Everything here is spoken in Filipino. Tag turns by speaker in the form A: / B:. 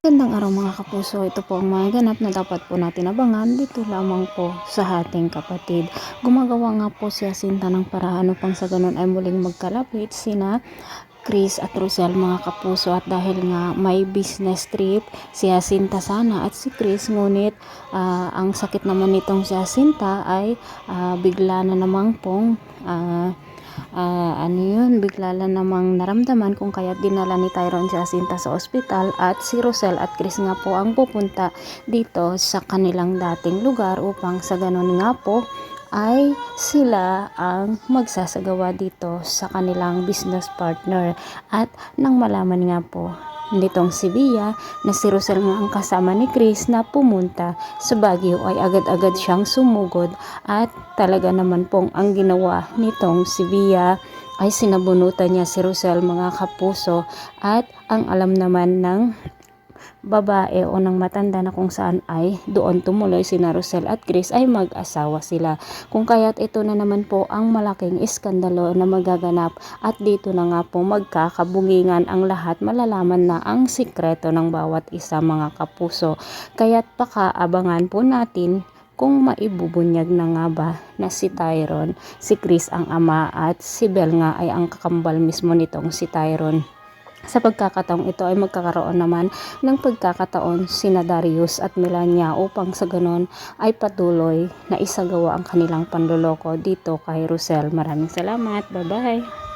A: Magandang araw mga kapuso, ito po ang mga ganap na dapat po natin abangan dito lamang po sa ating kapatid. Gumagawa nga po si Jacinta ng paraan upang sa ganun ay muling magkalapit sina Chris at Rosel mga kapuso, at dahil nga may business trip si Jacinta sana at si Chris, ngunit ang sakit naman nitong si Jacinta ay bigla na namang pong bigla lang namang naramdaman, kung kaya dinala ni Tyrone si Jacinta sa ospital, at si Rosel at Chris nga po ang pupunta dito sa kanilang dating lugar upang sa ganun nga po ay sila ang magsasagawa dito sa kanilang business partner. At nang malaman nga po nitong si Bia na si Rosel nga ang kasama ni Chris na pumunta sa Baguio, ay agad-agad siyang sumugod, at talaga naman pong ang ginawa nitong si Bia ay sinabunutan niya si Rosel mga kapuso. At ang alam naman ng babae o ng matanda na kung saan ay doon tumuloy sina Rosel at Chris ay mag-asawa sila. Kung kaya't ito na naman po ang malaking iskandalo na magaganap, at dito na nga po magkakabungingan ang lahat, malalaman na ang sikreto ng bawat isa mga kapuso. Kaya't pakaabangan po natin kung maibubunyag na nga ba na si Tyrone, si Chris ang ama, at si Belle nga ay ang kakambal mismo nitong si Tyrone. Sa pagkakataong ito ay magkakaroon naman ng pagkakataon sina Darius at Melania upang sa ganon ay patuloy na isagawa ang kanilang panloloko dito kay Rosel. Maraming salamat. Bye bye.